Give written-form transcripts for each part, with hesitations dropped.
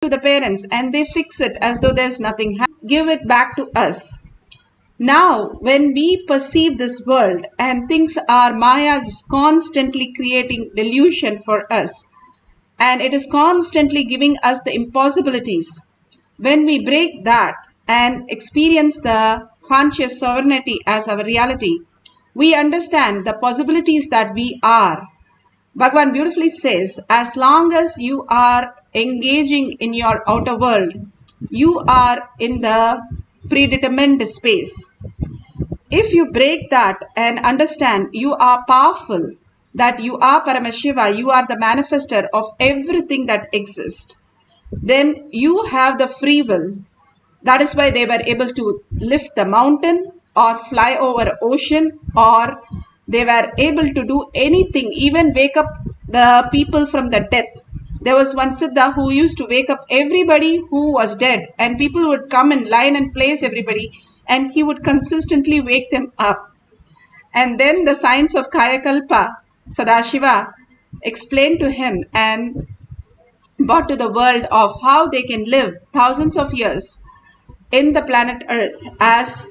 to the parents and they fix it as though there's nothing happened. Give it back to us. Now, when we perceive this world and things are Maya is constantly creating delusion for us, and it is constantly giving us the impossibilities. When we break that and experience the conscious sovereignty as our reality, we understand the possibilities that we are. Bhagavan beautifully says, as long as you are engaging in your outer world, you are in the predetermined space. If you break that and understand you are powerful, that you are Paramashiva, you are the manifester of everything that exists, then you have the free will. That is why they were able to lift the mountain or fly over ocean, or they were able to do anything, even wake up the people from the death. There was one Siddha who used to wake up everybody who was dead, and people would come in line and place everybody, and he would consistently wake them up. And then the science of Kayakalpa, Sadashiva explained to him and brought to the world of how they can live thousands of years in the planet Earth as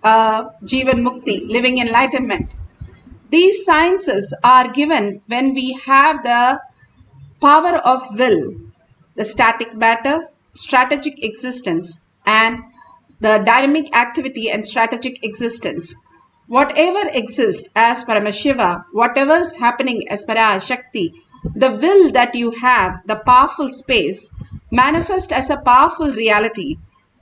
Jivan Mukti, living enlightenment. These sciences are given when we have the power of will, the static matter, strategic existence, and the dynamic activity and strategic existence. Whatever exists as Paramashiva, whatever is happening as Parashakti, the will that you have, the powerful space, manifest as a powerful reality.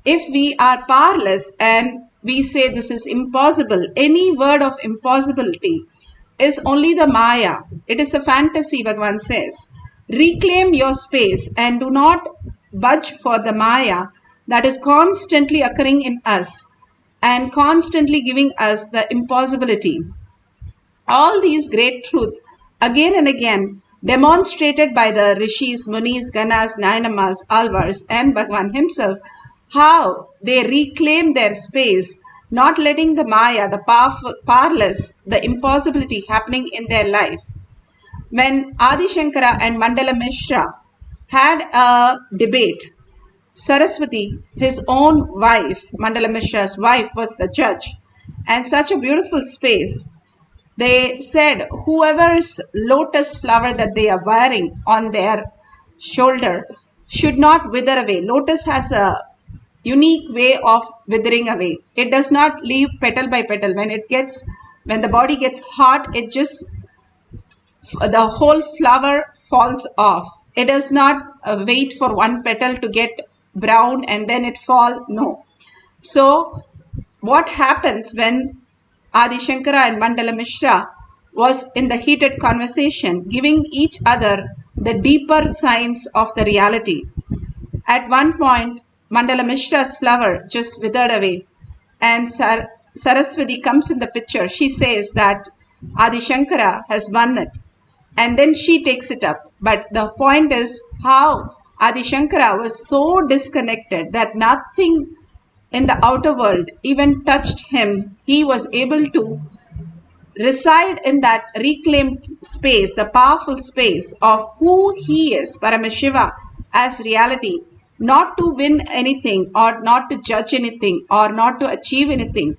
If we are powerless and we say this is impossible, any word of impossibility is only the Maya. It is the fantasy, Bhagavan says. Reclaim your space and do not budge for the Maya that is constantly occurring in us and constantly giving us the impossibility. All these great truths, again and again, demonstrated by the Rishis, Munis, Ganas, Nayanamas, Alvars, and Bhagavan himself, how they reclaim their space, not letting the Maya, the powerless, the impossibility happening in their life. When Adi Shankara and Mandala Mishra had a debate, Saraswati, his own wife, Mandala Mishra's wife, was the judge. And such a beautiful space. They said, whoever's lotus flower that they are wearing on their shoulder should not wither away. Lotus has a unique way of withering away. It does not leave petal by petal. When the body gets hot, the whole flower falls off. It does not wait for one petal to get brown and then it fall. No. So what happens when Adi Shankara and Mandala Mishra was in the heated conversation, giving each other the deeper signs of the reality? At one point, Mandala Mishra's flower just withered away, and Saraswati comes in the picture. She says that Adi Shankara has won it, and then she takes it up. But the point is how Adi Shankara was so disconnected that nothing in the outer world even touched him. He was able to reside in that reclaimed space, the powerful space of who he is, Paramashiva, as reality, not to win anything or not to judge anything or not to achieve anything,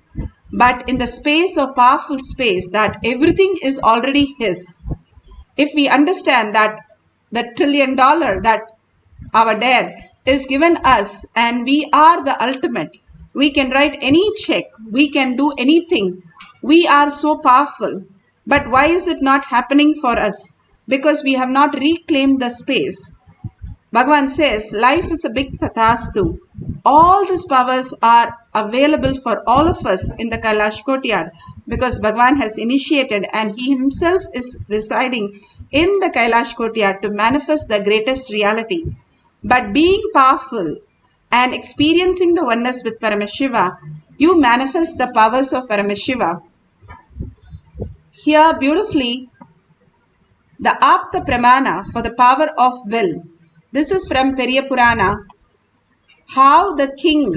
but in the space of powerful space that everything is already his. If we understand that the $1 trillion that our dad is given us and we are the ultimate, we can write any check, we can do anything, we are so powerful. But why is it not happening for us? Because we have not reclaimed the space. Bhagavan says life is a big tathastu. All these powers are available for all of us in the Kailash Courtyard because Bhagavan has initiated and he himself is residing in the Kailash Courtyard to manifest the greatest reality. But being powerful and experiencing the oneness with Paramashiva, you manifest the powers of Paramashiva. Here beautifully, the Apta Pramana for the power of will. This is from Periya Purana, how the king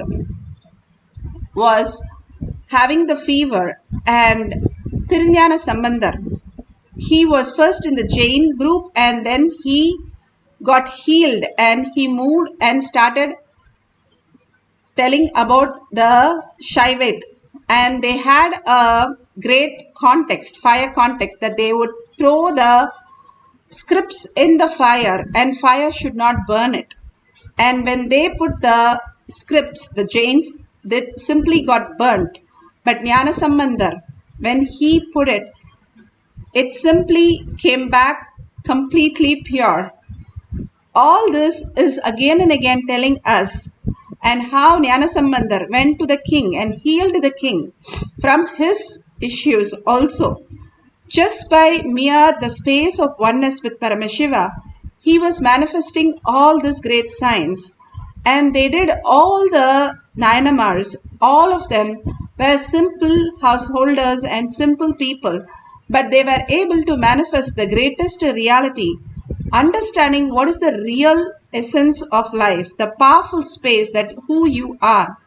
was having the fever and Tirunjana Sambandar. He was first in the Jain group and then he got healed, and he moved and started telling about the Shaivat. And they had a great context, fire context, that they would throw the scripts in the fire and fire should not burn it. And when they put the scripts, the Jains, they simply got burnt. But Jnana Sambandar, when he put it, it simply came back completely pure. All this is again and again telling us and how Jnana Sambandar went to the king and healed the king from his issues also. Just by mere the space of oneness with Paramashiva, he was manifesting all these great signs. And they did all the Nayanamars, all of them were simple householders and simple people, but they were able to manifest the greatest reality, understanding what is the real essence of life, the powerful space that who you are,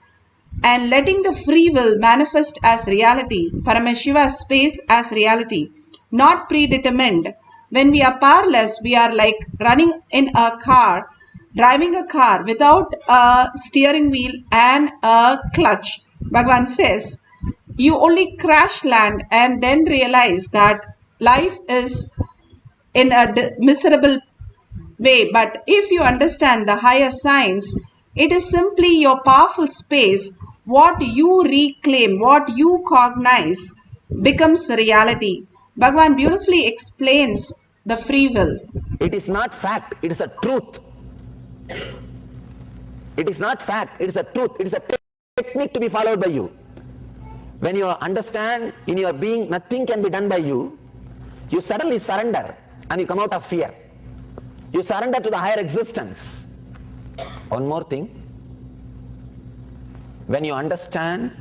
and letting the free will manifest as reality, Paramashiva's space as reality, not predetermined. When we are powerless, we are like running in a car, driving a car without a steering wheel and a clutch. Bhagavan says, you only crash land and then realize that life is in a miserable way. But if you understand the higher science, it is simply your powerful space. What you reclaim, what you cognize becomes reality. Bhagavan beautifully explains the free will. It is not fact, it is a truth. It is not fact, it is a truth. It is a technique to be followed by you. When you understand in your being nothing can be done by you, you suddenly surrender and you come out of fear. You surrender to the higher existence. One more thing. When you understand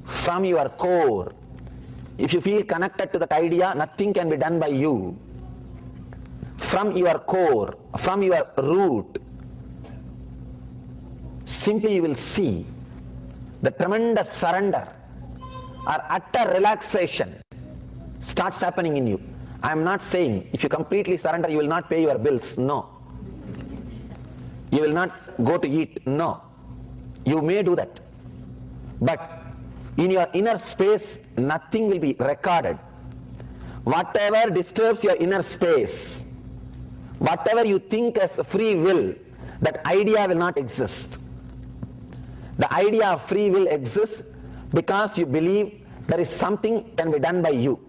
from your core, if you feel connected to that idea, nothing can be done by you. From your core, from your root, simply you will see the tremendous surrender or utter relaxation starts happening in you. I am not saying if you completely surrender you will not pay your bills. No. You will not go to eat. No. You may do that. But in your inner space nothing will be recorded. Whatever disturbs your inner space, whatever you think as free will, that idea will not exist. The idea of free will exists because you believe there is something can be done by you.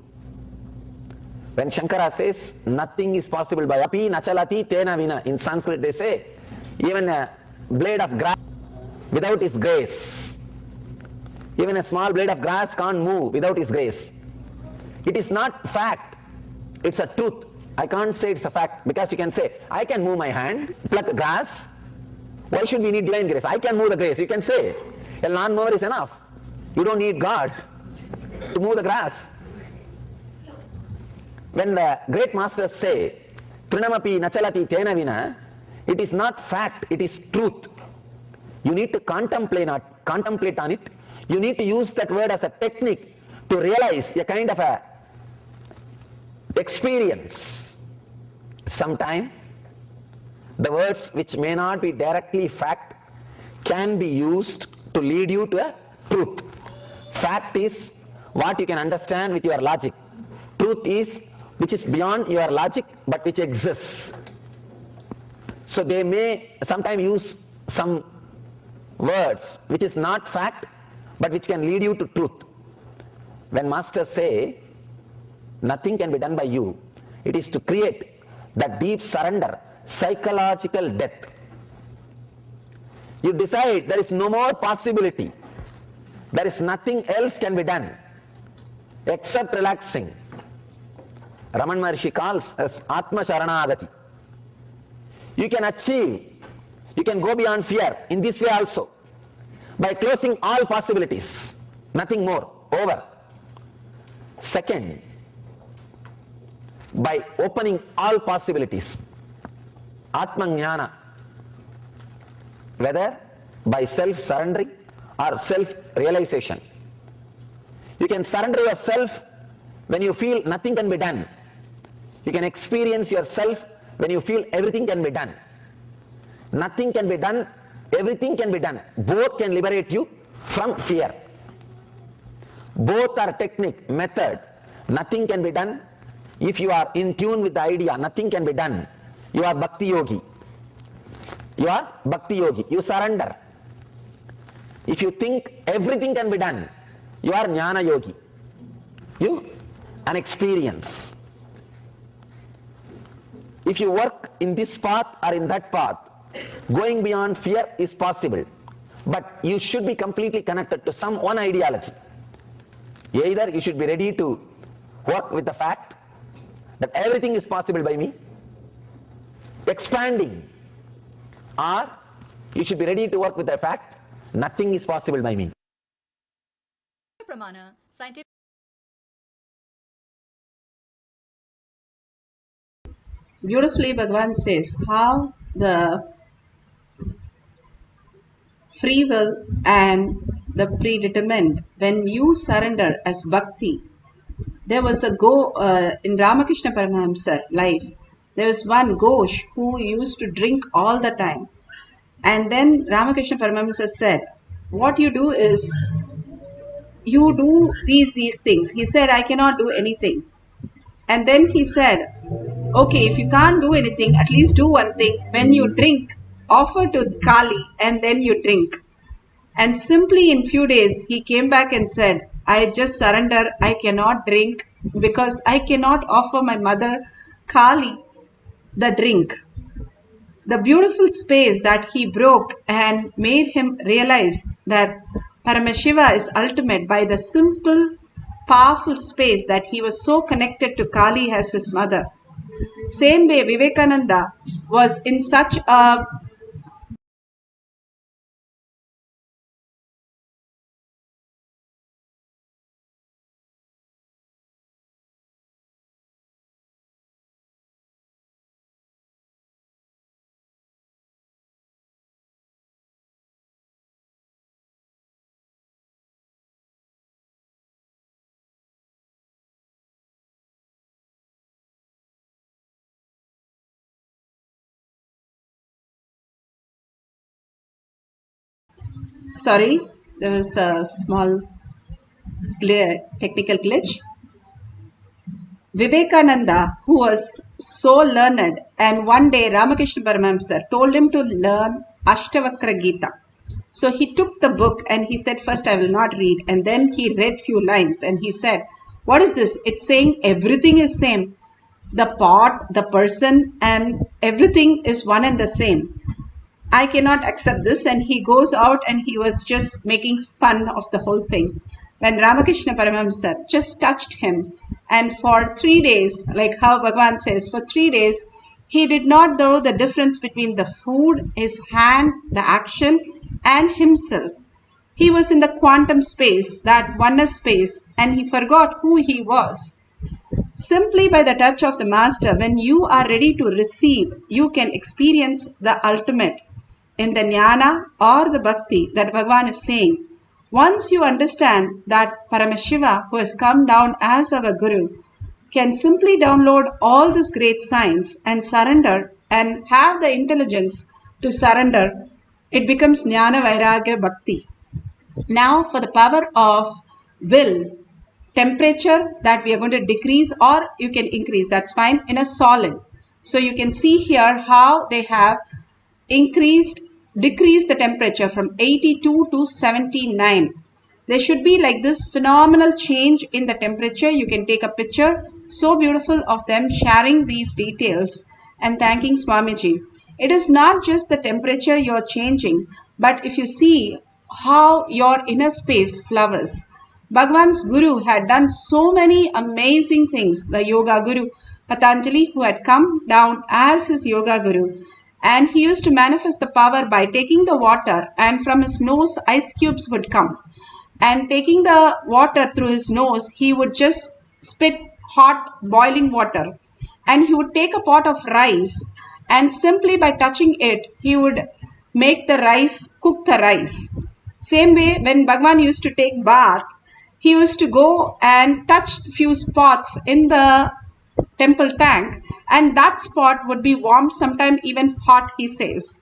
When Shankara says nothing is possible by api nachalati tena vina, in Sanskrit they say even a blade of grass without His grace, even a small blade of grass can't move without His grace. It is not fact, it's a truth. I can't say it's a fact because you can say I can move my hand, pluck grass. Why should we need divine grace? I can move the grace. You can say a lawnmower is enough. You don't need God to move the grass. When the great masters say Trinamapi nachalati tena vina, it is not fact, it is truth. You need to contemplate on it. You need to use that word as a technique to realize a kind of a experience. Sometime the words which may not be directly fact can be used to lead you to a truth. Fact is what you can understand with your logic. Truth is which is beyond your logic but which exists. So they may sometimes use some words which is not fact but which can lead you to truth. When masters say nothing can be done by you, it is to create that deep surrender, psychological death. You decide there is no more possibility, there is nothing else can be done except relaxing. Raman Maharshi calls as Atma Sharanagati. You can achieve, you can go beyond fear in this way also, by closing all possibilities, nothing more, over. Second, by opening all possibilities, Atma Jnana, whether by self-surrendering or self-realization. You can surrender yourself when you feel nothing can be done. You can experience yourself when you feel everything can be done. Nothing can be done, everything can be done. Both can liberate you from fear. Both are technique, method. Nothing can be done. If you are in tune with the idea, nothing can be done. You are Bhakti Yogi. You are Bhakti Yogi. You surrender. If you think everything can be done, you are Jnana Yogi. You an experience. If you work in this path or in that path, going beyond fear is possible. But you should be completely connected to some one ideology. Either you should be ready to work with the fact that everything is possible by me, expanding, or you should be ready to work with the fact nothing is possible by me. Pramana, scientific. Beautifully, Bhagavan says how the free will and the predetermined, when you surrender as bhakti. There was a in Ramakrishna Paramahamsa life, there was one Ghosh who used to drink all the time. And then Ramakrishna Paramahamsa said, what you do is, you do these things. He said, I cannot do anything. And then he said, okay, if you can't do anything, at least do one thing. When you drink, offer to Kali and then you drink. And simply in few days, he came back and said, I just surrender. I cannot drink because I cannot offer my mother Kali the drink. The beautiful space that he broke and made him realize that Paramashiva is ultimate by the simple, powerful space that he was so connected to Kali as his mother. Same way, Vivekananda was in such a sorry, there was a small technical glitch. Vivekananda, who was so learned, and one day Ramakrishna Paramahamsa told him to learn Ashtavakra Gita. So he took the book and he said, first I will not read. And then he read few lines and he said, what is this? It's saying everything is same. The pot, the person, and everything is one and the same. I cannot accept this. And he goes out and he was just making fun of the whole thing. When Ramakrishna Paramahamsa just touched him, and for 3 days, like how Bhagavan says, for 3 days, he did not know the difference between the food, his hand, the action, and himself. He was in the quantum space, that oneness space, and he forgot who he was. Simply by the touch of the Master, when you are ready to receive, you can experience the ultimate in the jnana or the bhakti that Bhagavan is saying. Once you understand that Paramashiva, who has come down as our Guru, can simply download all this great science and surrender and have the intelligence to surrender, it becomes Jnana Vairagya Bhakti. Now for the power of will, temperature that we are going to decrease or you can increase, that's fine, in a solid. So you can see here how they have decreased the temperature from 82 to 79. There should be like this phenomenal change in the temperature. You can take a picture. So beautiful of them sharing these details and thanking Swamiji. It is not just the temperature you're changing, but if you see how your inner space flowers. Bhagavan's Guru had done so many amazing things. The Yoga Guru Patanjali, who had come down as his Yoga Guru, and he used to manifest the power by taking the water, and from his nose ice cubes would come. And taking the water through his nose, he would just spit hot boiling water. And he would take a pot of rice, and simply by touching it, he would make the rice, cook the rice. Same way, when Bhagavan used to take bath, he used to go and touch few spots in the temple tank, and that spot would be warm, sometimes even hot, he says.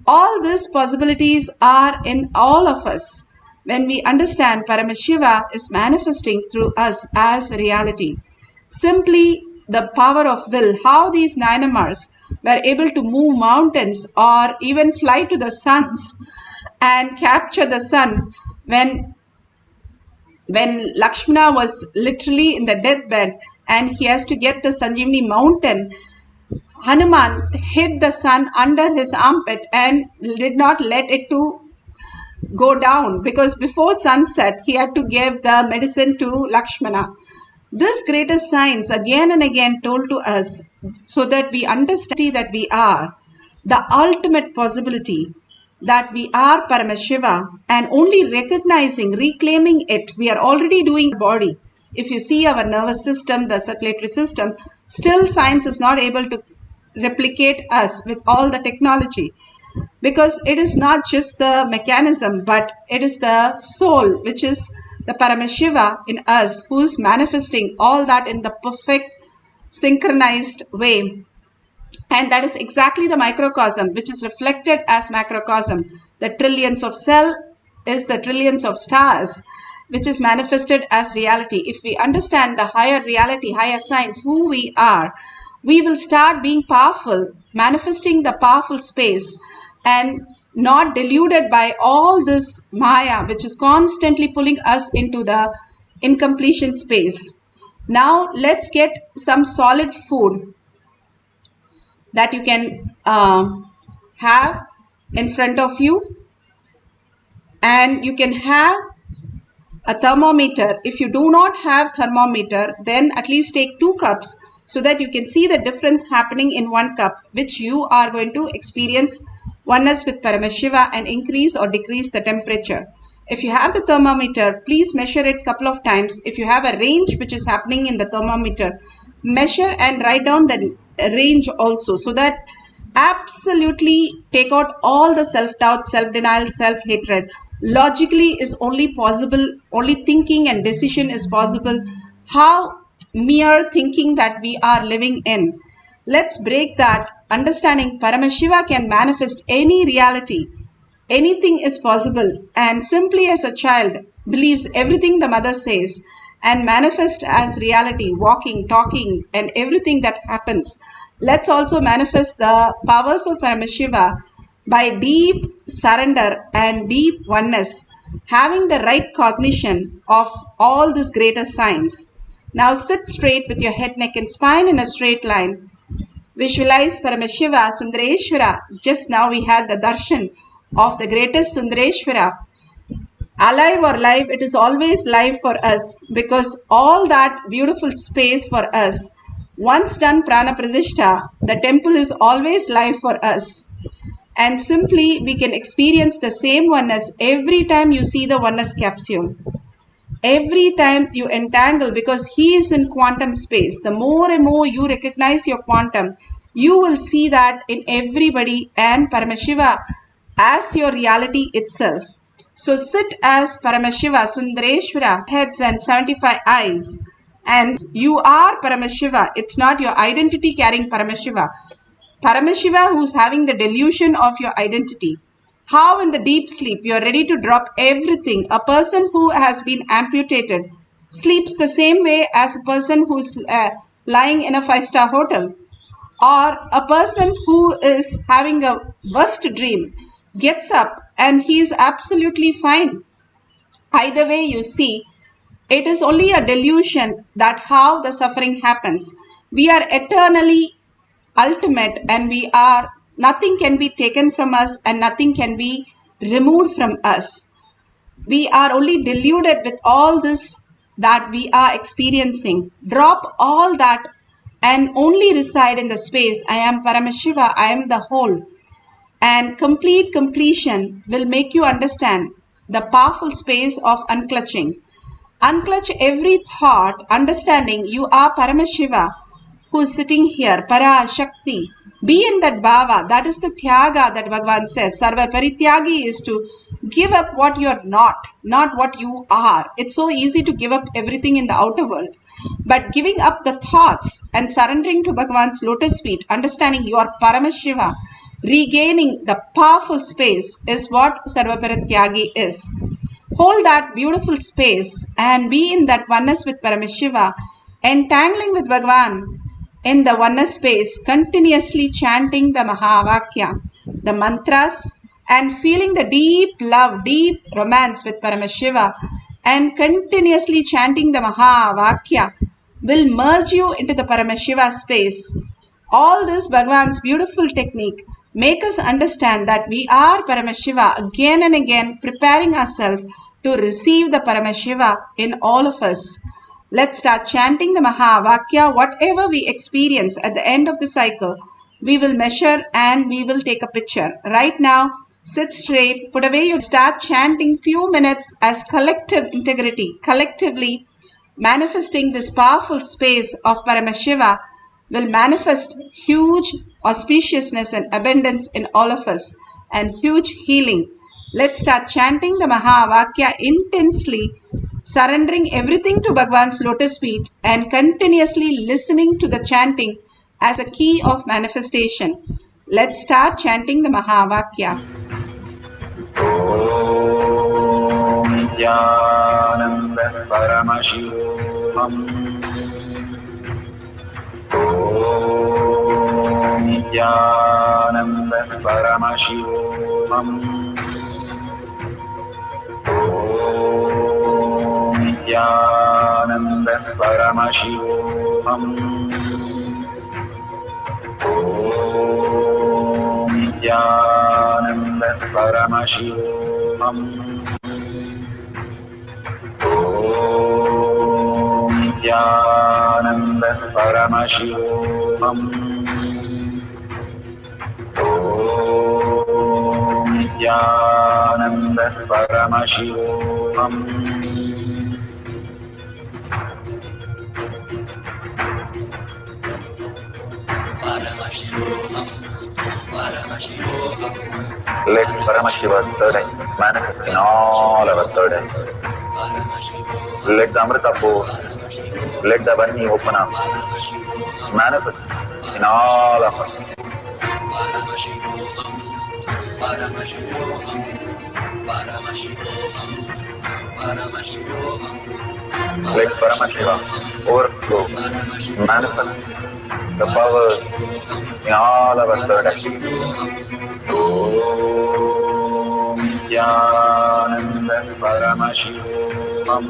All these possibilities are in all of us when we understand Paramashiva is manifesting through us as reality. Simply the power of will, how these Nayanamars were able to move mountains or even fly to the suns and capture the sun when Lakshmana was literally in the deathbed and he has to get the Sanjeevani mountain. Hanuman hid the sun under his armpit and did not let it to go down, because before sunset he had to give the medicine to Lakshmana. This greatest science again and again told to us so that we understand that we are the ultimate possibility, that we are Paramashiva, and only recognizing, reclaiming it, we are already doing the body. If you see our nervous system, the circulatory system, still science is not able to replicate us with all the technology, because it is not just the mechanism, but it is the soul, which is the Paramashiva in us, who is manifesting all that in the perfect synchronized way. And that is exactly the microcosm, which is reflected as macrocosm. The trillions of cell is the trillions of stars, which is manifested as reality. If we understand the higher reality, higher science, who we are, we will start being powerful, manifesting the powerful space, and not deluded by all this Maya, which is constantly pulling us into the incompletion space. Now let's get some solid food that you can have in front of you, and you can have a thermometer. If you do not have thermometer, then at least take 2 cups so that you can see the difference happening in 1 cup, which you are going to experience oneness with Paramashiva and increase or decrease the temperature. If you have the thermometer, please measure it couple of times. If you have a range which is happening in the thermometer, measure and write down the range also, so that absolutely take out all the self-doubt, self-denial, self-hatred. Logically is only possible, only thinking and decision is possible. How mere thinking that we are living in. Let's break that. Understanding Paramashiva can manifest any reality. Anything is possible, and simply as a child believes everything the mother says and manifest as reality, walking, talking, and everything that happens. Let's also manifest the powers of Paramashiva by deep surrender and deep oneness, having the right cognition of all this greater science. Now sit straight with your head, neck and spine in a straight line. Visualize Paramashiva, Sundareshwara. Just now we had the Darshan of the greatest Sundareshwara. Alive or live, it is always live for us, because all that beautiful space for us, once done Prana Pradishta, the temple is always live for us. And simply we can experience the same oneness every time you see the oneness capsule. Every time you entangle, because he is in quantum space, the more and more you recognize your quantum, you will see that in everybody and Paramashiva as your reality itself. So sit as Paramashiva, Sundareshwara, heads and 75 eyes. And you are Paramashiva. It's not your identity carrying Paramashiva. Paramashiva who's having the delusion of your identity. How in the deep sleep you are ready to drop everything. A person who has been amputated sleeps the same way as a person who's lying in a 5-star hotel. Or a person who is having a worst dream gets up and he is absolutely fine. Either way you see, it is only a delusion that how the suffering happens. We are eternally ultimate, and we are, nothing can be taken from us and nothing can be removed from us. We are only deluded with all this that we are experiencing. Drop all that and only reside in the space. I am Paramashiva, I am the whole. And complete completion will make you understand the powerful space of unclutching. Unclutch every thought, understanding you are Paramashiva, who is sitting here, Para Shakti. Be in that bhava. That is the tyaga that Bhagavan says. Sarva Parityagi is to give up what you're not what you are. It's so easy to give up everything in the outer world. But giving up the thoughts and surrendering to Bhagavan's lotus feet, understanding you are Paramashiva, regaining the powerful space is what Sarva Parityagi is. Hold that beautiful space and be in that oneness with Paramashiva, entangling with Bhagavan in the oneness space, continuously chanting the Mahavakya, the mantras, and feeling the deep love, deep romance with Paramashiva, and continuously chanting the Mahavakya will merge you into the Paramashiva space. All this Bhagavan's beautiful technique make us understand that we are Paramashiva again and again, preparing ourselves to receive the Paramashiva in all of us. Let's start chanting the Mahavakya. Whatever we experience at the end of the cycle, we will measure and we will take a picture. Right now, sit straight, put away your start chanting few minutes as collective integrity, collectively manifesting this powerful space of Paramashiva will manifest huge auspiciousness and abundance in all of us and huge healing. Let's start chanting the Mahavakya intensely, surrendering everything to Bhagavan's lotus feet and continuously listening to the chanting as a key of manifestation. Let's start chanting the Mahavakya. Om Nithyananda Paramashivoham. Om Nithyananda Paramashivoham. Om Nithyananda Paramashivoham. Om Nithyananda Paramashivoham. Om Nithyananda Paramashivoham. Om Nithyananda Paramashivoham. Paramashivoham. Paramashivoham. Let Paramashiva's third eye manifest in all our third eyes. Let the Amrita pour, let the Varni open up, manifest in all of us. Paramashivoham. Paramashivoham. Paramashivoham. Paramashivoham. Let Paramashiva overflow, manifest the powers in all our third eyes. Om Nithyananda Paramashivoham.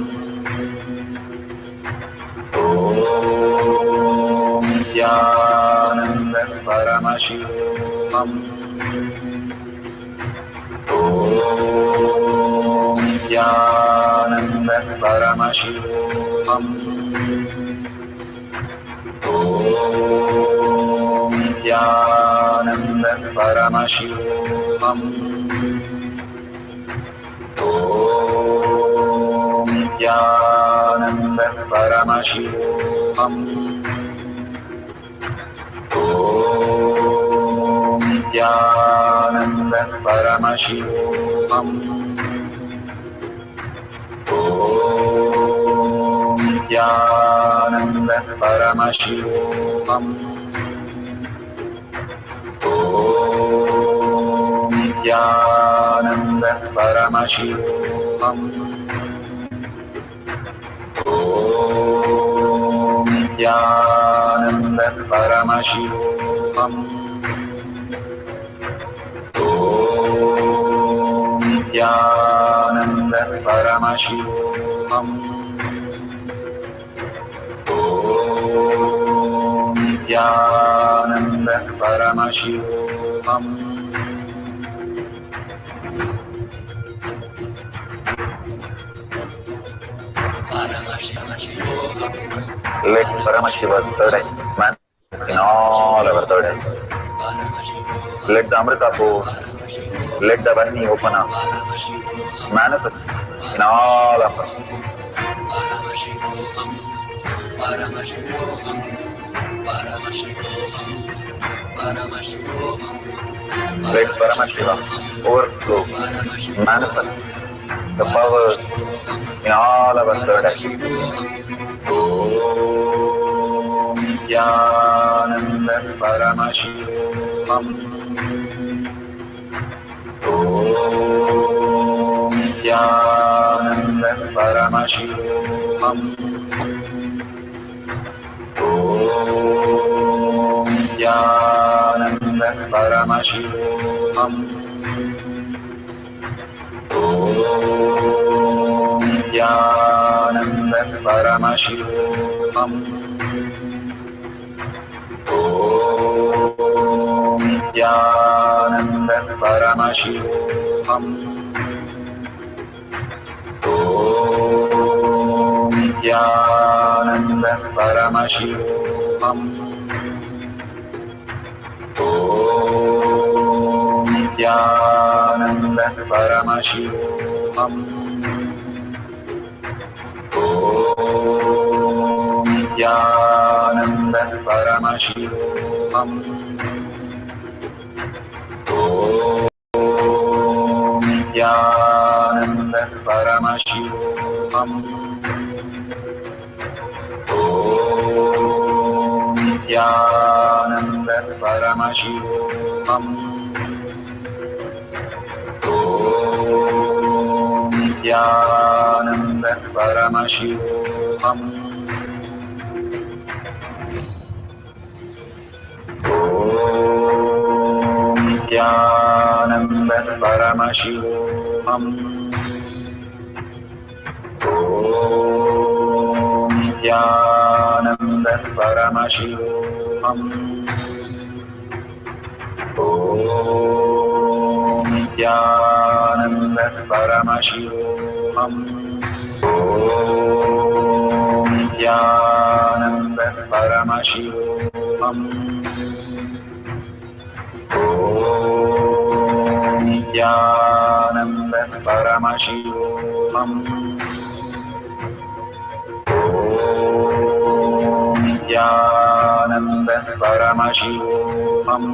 Om Nithyananda Paramashivoham. Om Nithyananda Paramashivoham. Om Nithyananda Paramashivoham. Om Nithyananda Paramashivoham. Om Nithyananda Paramashivoham. Om Nithyananda Paramashivoham. Om Nithyananda Paramashivoham. Om Nithyananda Paramashivoham. Om Nithyananda Paramashivoham. Om Nithyananda Paramashivoham. Let Paramashiva's third eye manifest in all our third eyes. Let the Amrita pour, let the Varni open up, manifest in all of us. Paramashivoham. Paramashivoham. Let Paramashiva overflow, manifest the powers in all our third eyes. Om Nithyananda Paramashivam. Om Nithyananda Paramashivoham. Om Nithyananda Paramashivoham. Om Nithyananda Paramashivoham. Om Nithyananda Paramashivoham. Om Nithyananda Paramashivoham. Om Nithyananda Paramashivoham. Om Nithyananda Paramashivoham. Om Nithyananda Paramashivoham. Om Nithyananda Paramashivoham. Om Nithyananda Paramashivoham. Om Nithyananda Paramashivoham. Om Nithyananda Paramashivoham. Om Nithyananda Paramashivoham. Om Nithyananda Paramashivoham. Om Nithyananda Paramashivoham. Om Nithyananda Paramashivoham.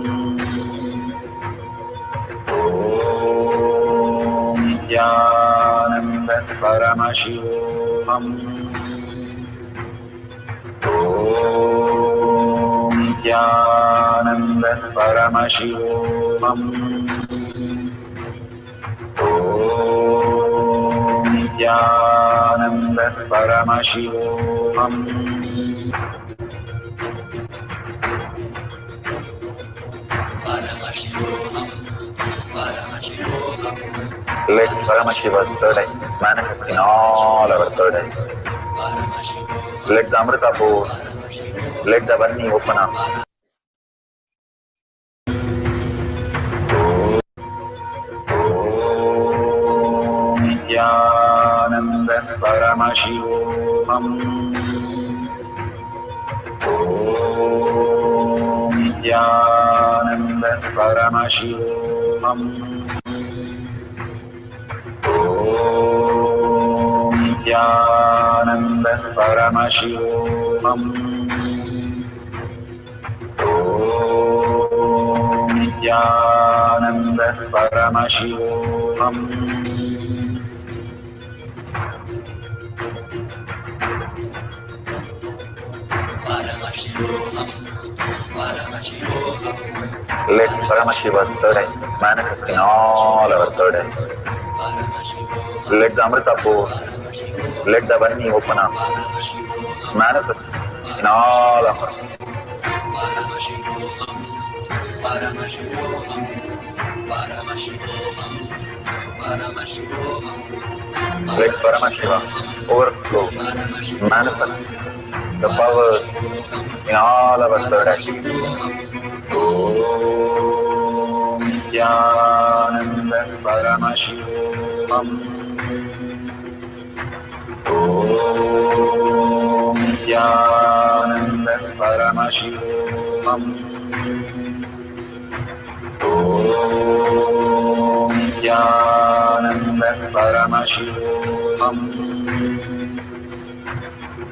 Om Nithyananda Paramashivoham. Om Nithyananda Paramashivoham. Om Nithyananda Paramashivoham. Let Paramashiva's third eye manifest in all our third eyes. Let the Amrita pour, let the Vanni open up. Om Nithyananda Paramashivoham. Om Nithyananda Paramashivoham. Om Nithyananda Paramashivoham. Om Nithyananda Paramashivoham. Let Paramashiva's third eye manifest in all our third eyes. Let the Amrita pour, let the Vanni open up, manifest in all of us. Let Paramashiva overflow, manifest the powers in all our third eyes. Om Nithyananda Paramashivoham. Om Nithyananda Paramashivoham. Om Nithyananda Paramashivoham.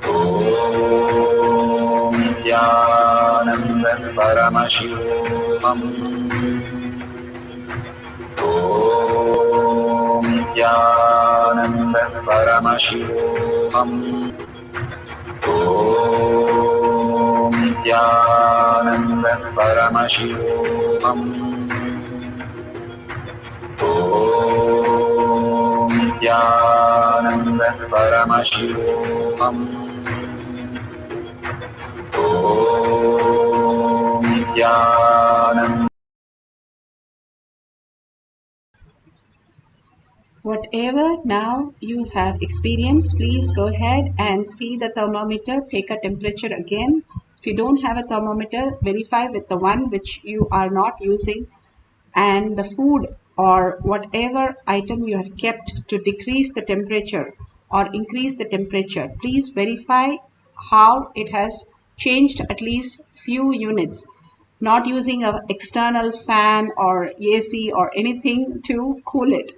Om Nithyananda Paramashivoham. Om Nithyananda Paramashivoham. Om Nithyananda Paramashivoham. Om Nithyananda Paramashivoham. Om Nithyananda. Whatever now you have experienced, please go ahead and see the thermometer, take a temperature again. If you don't have a thermometer, verify with the one which you are not using, and the food or whatever item you have kept to decrease the temperature or increase the temperature. Please verify how it has changed at least few units, not using an external fan or AC or anything to cool it,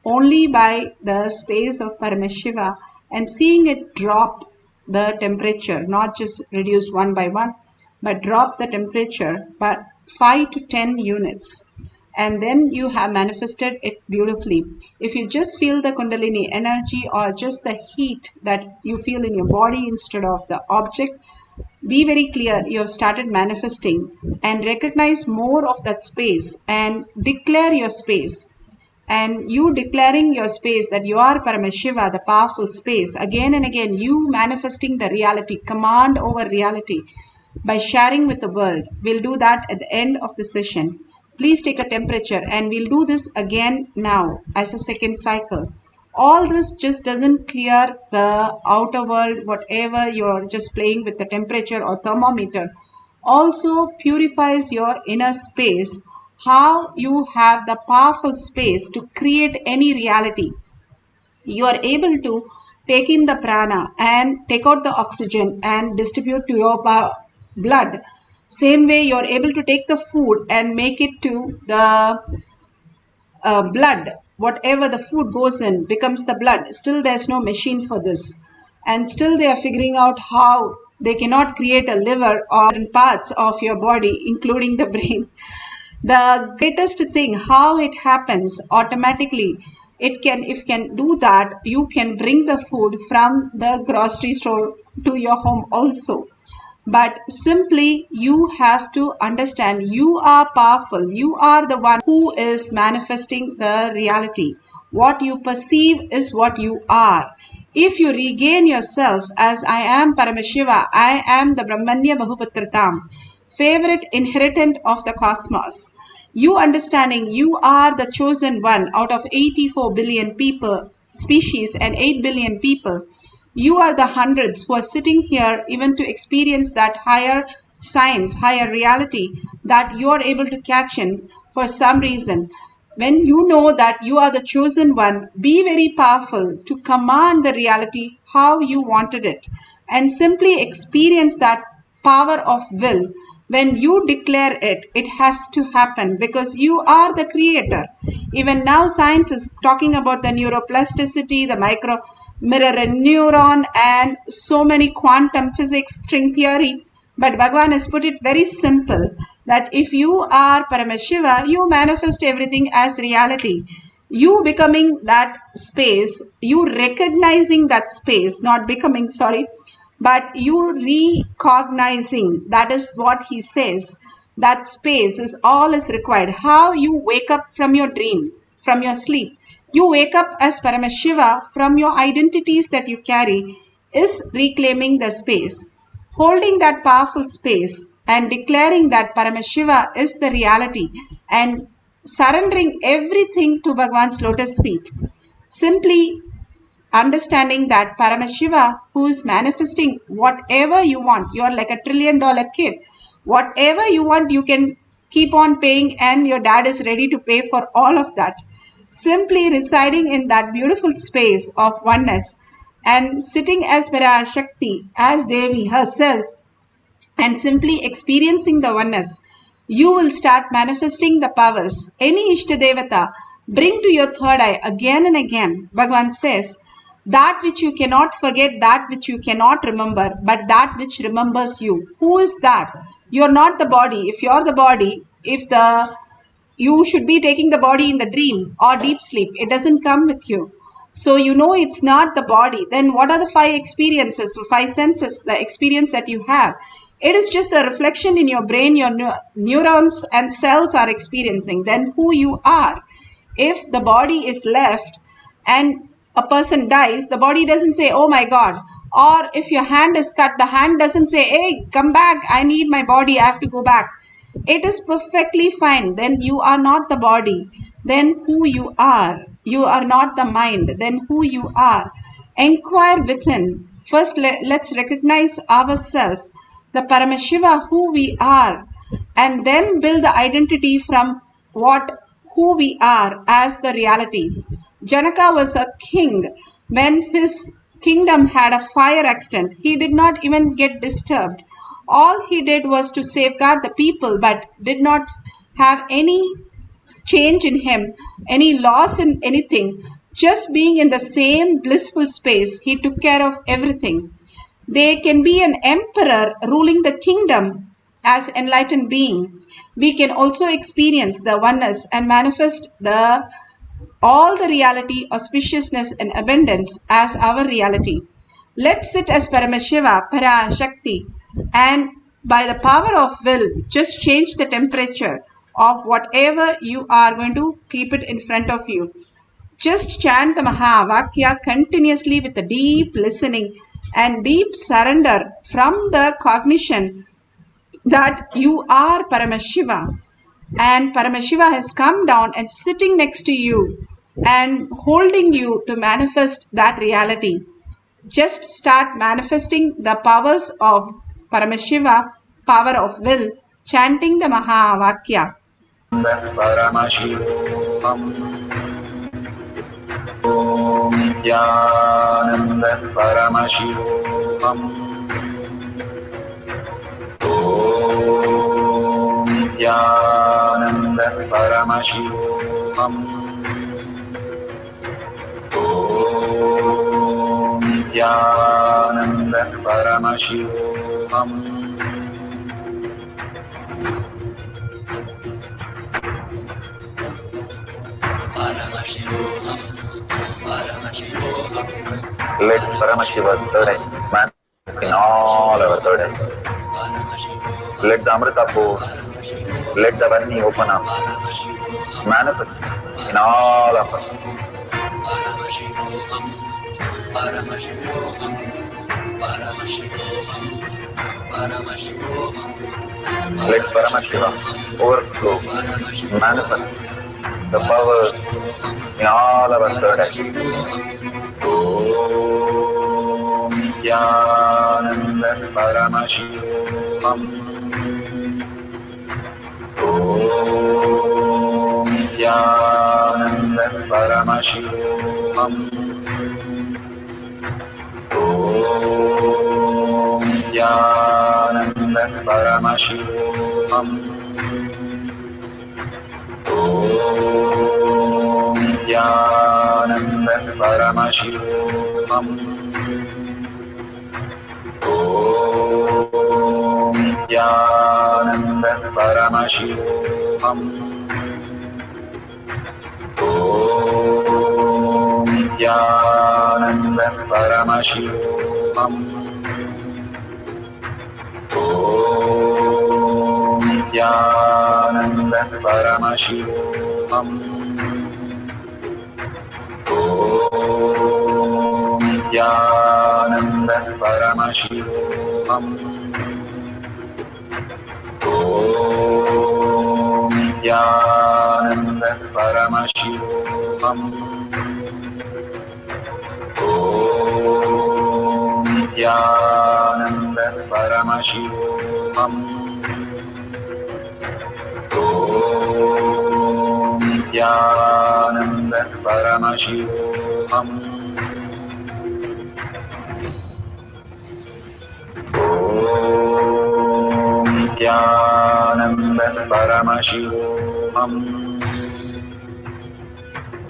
only by the space of Paramashiva and seeing it drop the temperature, not just reduce one by one, but drop the temperature by 5 to 10 units. And then you have manifested it beautifully. If you just feel the Kundalini energy or just the heat that you feel in your body instead of the object, be very clear you have started manifesting, and recognize more of that space and declare your space. And you declaring your space that you are Paramashiva, the powerful space, again and again, you manifesting the reality, command over reality by sharing with the world. We'll do that at the end of the session. Please take a temperature, and we'll do this again now as a second cycle. All this just doesn't clear the outer world, whatever you're just playing with the temperature or thermometer, also purifies your inner space. How you have the powerful space to create any reality. You are able to take in the prana and take out the oxygen and distribute to your blood. Same way you are able to take the food and make it to the blood. Whatever the food goes in becomes the blood. Still there's no machine for this, and still they are figuring out how they cannot create a liver or parts of your body including the brain. The greatest thing, how it happens automatically, it can, if can do that, you can bring the food from the grocery store to your home also. But simply you have to understand you are powerful. You are the one who is manifesting the reality. What you perceive is what you are. If you regain yourself as I am Paramashiva, I am the Brahmanya Bahuputratam, favorite inheritant of the cosmos. You understanding you are the chosen one out of 84 billion people, species, and 8 billion people. You are the hundreds who are sitting here even to experience that higher science, higher reality that you are able to catch in for some reason. When you know that you are the chosen one, be very powerful to command the reality how you wanted it, and simply experience that power of will. When you declare it, it has to happen because you are the creator. Even now science is talking about the neuroplasticity, the micro mirror neuron, and so many quantum physics, string theory. But Bhagavan has put it very simple that if you are Paramashiva, you manifest everything as reality. You becoming that space, you recognizing that space, not becoming, sorry, but you recognizing, that is what he says. That space is all is required. How you wake up from your dream, from your sleep. You wake up as Paramashiva from your identities that you carry is reclaiming the space. Holding that powerful space and declaring that Paramashiva is the reality and surrendering everything to Bhagavan's lotus feet. Simply understanding that Paramashiva, who is manifesting whatever you want, you are like a $1 trillion kid. Whatever you want, you can keep on paying, and your dad is ready to pay for all of that. Simply residing in that beautiful space of oneness and sitting as Shakti, as Devi herself, and simply experiencing the oneness, you will start manifesting the powers. Any Ishtadevata, bring to your third eye again and again. Bhagavan says, that which you cannot forget, that which you cannot remember, but that which remembers you. Who is that? You're not the body. If you're the body, you should be taking the body in the dream or deep sleep. It doesn't come with you. So you know it's not the body. Then what are the five experiences, five senses, the experience that you have? It is just a reflection in your brain, your neurons and cells are experiencing. Then who you are. If the body is left and a person dies, the body doesn't say, oh my God. Or if your hand is cut, the hand doesn't say, hey, come back. I need my body. I have to go back. It is perfectly fine. Then you are not the body. Then who you are. You are not the mind. Then who you are. Inquire within. First, let's recognize ourselves, the Paramashiva, who we are, and then build the identity from who we are as the reality. Janaka was a king. When his kingdom had a fire accident, he did not even get disturbed. All he did was to safeguard the people, but did not have any change in him, any loss in anything. Just being in the same blissful space, he took care of everything. They can be an emperor ruling the kingdom as enlightened being. We can also experience the oneness and manifest all the reality, auspiciousness and abundance as our reality. Let's sit as Paramashiva, Parashakti, and by the power of will, just change the temperature of whatever you are going to keep it in front of you. Just chant the Mahavakya continuously with a deep listening and deep surrender from the cognition that you are Paramashiva. And Paramashiva has come down and sitting next to you and holding you to manifest that reality. Just start manifesting the powers of Paramashiva, power of will, chanting the Mahavakya. Paramashivoham. Om Nithyananda Paramashivoham. Om Nithyananda Paramashivoham. Om Nithyananda Paramashivoham. Paramashivoham, Paramashivoham. Let Paramashiva's third eye manifest in all our third eyes. Let the Amrita pour, let the Varni open up, manifest in all of us. Paramashivoham, Paramashivoham, Paramashivoham, Paramashivoham. Let Paramashiva overflow, manifest the powers in all our third eyes. Om Nithyananda Paramashivoham. Om Nithyananda Paramashivoham. Om Nithyananda Paramashivoham. Om Nithyananda Paramashivoham. Om Nithyananda Paramashivoham. Om Nithyananda Paramashivoham. Om Nithyananda Paramashivoham. Om Nithyananda Paramashivoham. Om Nithyananda Paramashivoham. Om Nithyananda Paramashivoham. Om Nithyananda Paramashivoham. Om Nithyananda Paramashivoham.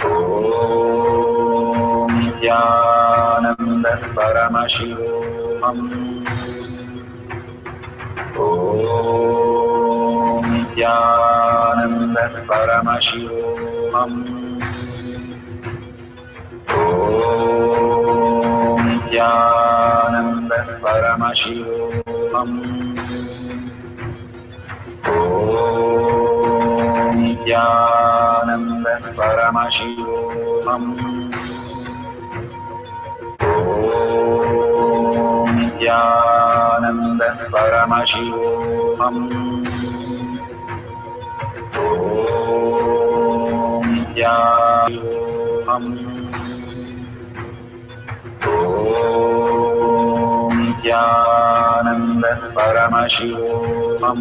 Om Nithyananda Paramashivoham. Om Nithyananda Paramashivoham. Om Nithyananda Paramashivoham. Om Nithyananda Paramashivoham. Om Nithyananda Paramashivoham. Om Nithyananda Om Nithyananda Paramashivoham.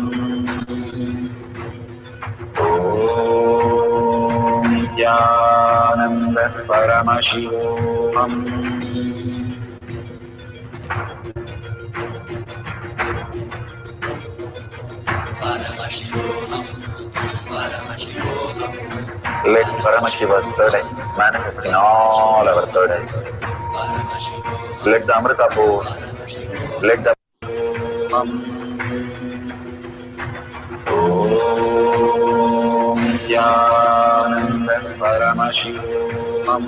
Om Nithyananda Paramashivoham. Paramashivoham, Paramashivoham, Let Paramashiva's third eye manifest in all our third eyes. Paramashivoham, Let the Amrita pour, let the Om Nithyananda Paramashivoham.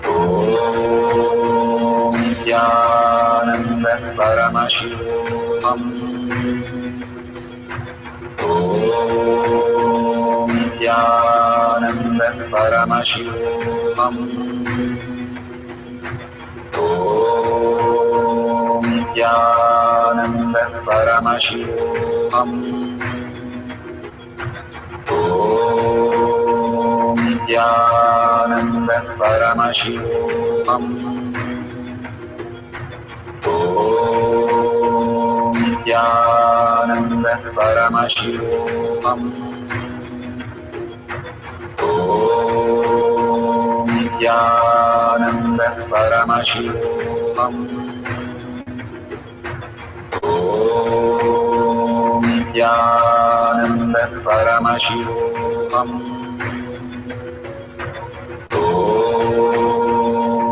Om Nithyananda Paramashivoham. Om Nithyananda Paramashivoham. Om Nithyananda Paramashivoham. Om Nithyananda Paramashivoham. Om Nithyananda Paramashivoham. Om Nithyananda Paramashivoham. Om Nithyananda Paramashivoham. Om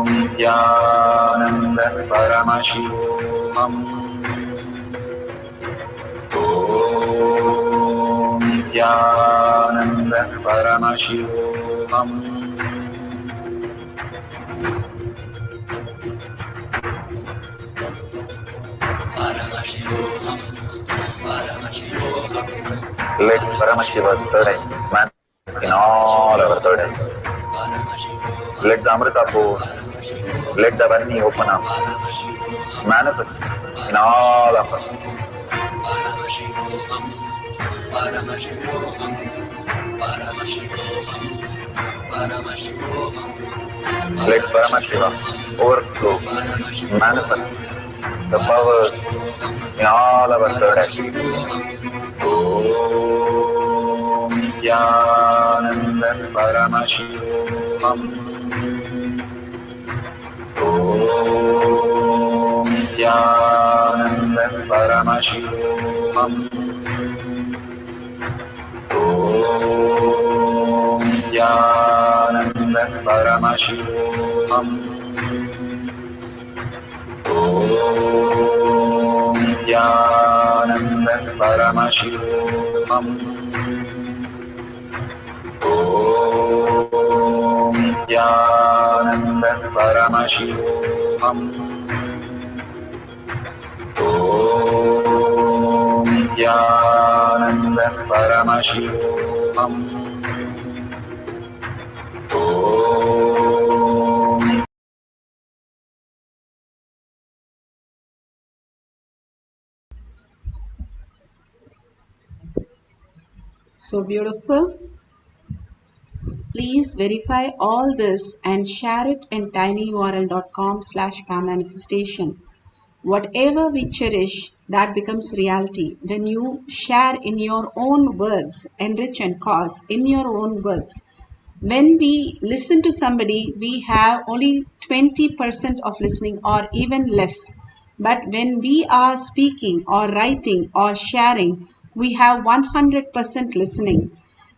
Nithyananda Paramashivoham. Om Nithyananda Paramashivoham. Paramashivoham, Paramashivoham, Let Paramashiva's third eye manifest in all our third eyes. Paramashivoham, Let the Amrita pour, let the Vani open up, Paramashivoham, manifest in all of us. Paramashivoham, Paramashivoham, Paramashivoham, Paramashivoham, Let Paramashiva overflow, manifest the powers in all our third eyes. Om Nithyananda Paramashivoham. Om Nithyananda Paramashivoham. Om Nithyananda Paramashivoham. Om Nithyananda Paramashivoham. Om Nithyananda Paramashivoham. Om Nithyananda Paramashivoham. Om So beautiful. Please verify all this and share it in tinyurl.com/manifestation. Whatever we cherish, that becomes reality. When you share in your own words, enrich and cause in your own words. When we listen to somebody, we have only 20% of listening or even less. But when we are speaking or writing or sharing, we have 100% listening.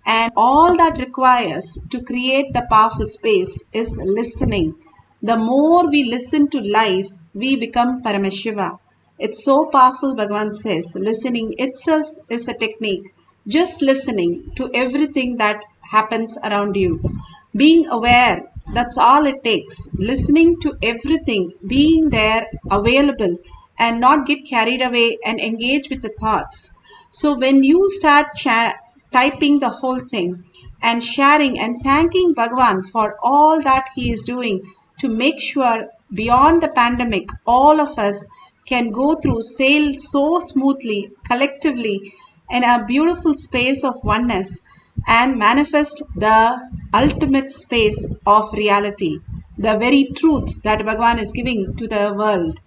And all that requires to create the powerful space is listening. The more we listen to life, we become Paramashiva. It's so powerful, Bhagavan says. Listening itself is a technique. Just listening to everything that happens around you. Being aware, that's all it takes. Listening to everything, being there, available, and not get carried away and engage with the thoughts. So when you start typing the whole thing and sharing and thanking Bhagavan for all that he is doing to make sure beyond the pandemic, all of us can go through, sail so smoothly, collectively, in a beautiful space of oneness and manifest the ultimate space of reality, the very truth that Bhagavan is giving to the world.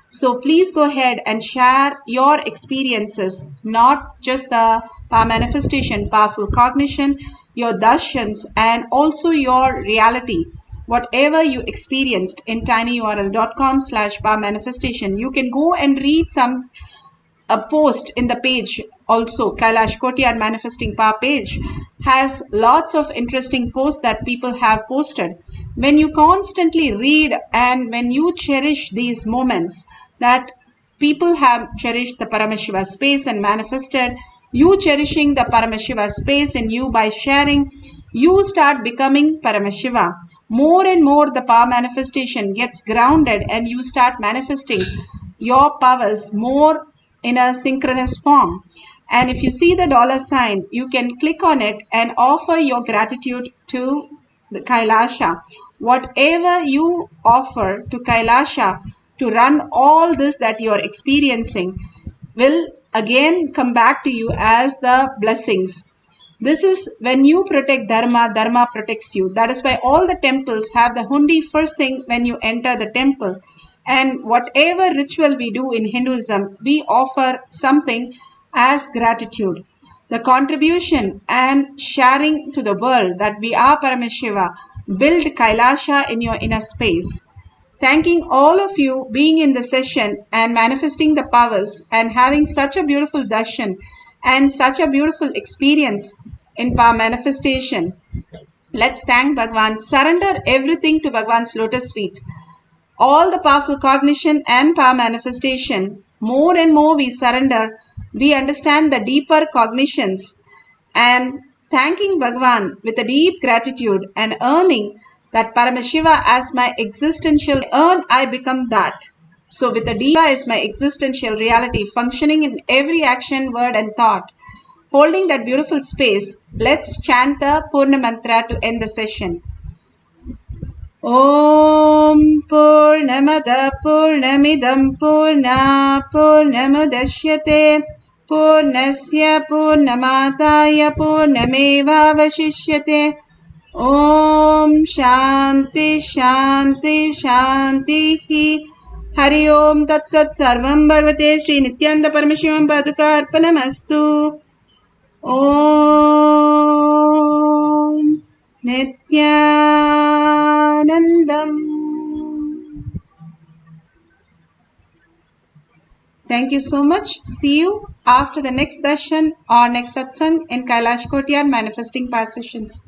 So please go ahead and share your experiences, not just the power manifestation, powerful cognition, your darshans, and also your reality. Whatever you experienced in tinyurl.com/power manifestation, you can go and read some a post in the page. Also, Kailash Kotiyar Manifesting Power page has lots of interesting posts that people have posted. When you constantly read and when you cherish these moments that people have cherished the Paramashiva space and manifested, you cherishing the Paramashiva space in you by sharing, you start becoming Paramashiva. More and more the power manifestation gets grounded and you start manifesting your powers more in a synchronous form. And if you see the dollar sign, you can click on it and offer your gratitude to the Kailasha. Whatever you offer to Kailasha to run all this that you are experiencing will again come back to you as the blessings. This is when you protect Dharma, Dharma protects you. That is why all the temples have the hundi first thing when you enter the temple. And whatever ritual we do in Hinduism, we offer something as gratitude. The contribution and sharing to the world that we are Paramashiva, build Kailasha in your inner space. Thanking all of you being in the session and manifesting the powers and having such a beautiful darshan and such a beautiful experience in power manifestation. Let's thank Bhagavan. Surrender everything to Bhagavan's lotus feet. All the powerful cognition and power manifestation, more and more we surrender, we understand the deeper cognitions and thanking Bhagavan with a deep gratitude and earning that Paramashiva as my existential, I become that. So with the Diva is my existential reality functioning in every action, word and thought. Holding that beautiful space, let's chant the Purna Mantra to end the session. Om Purnamada Purnamidam Purna Purnamudashyate Purnasya Purnamataya Purnameva Vashishyate. Om Shanti Shanti Shanti Hari Om Tat Sat Sarvam Bhagavate Sri Nithyananda Paramashivam Paduka Arpanamastu. Om Nithyanandam. Thank you so much. See you after the next darshan or next satsang in Kailash Kotiyar Manifesting Power Sessions.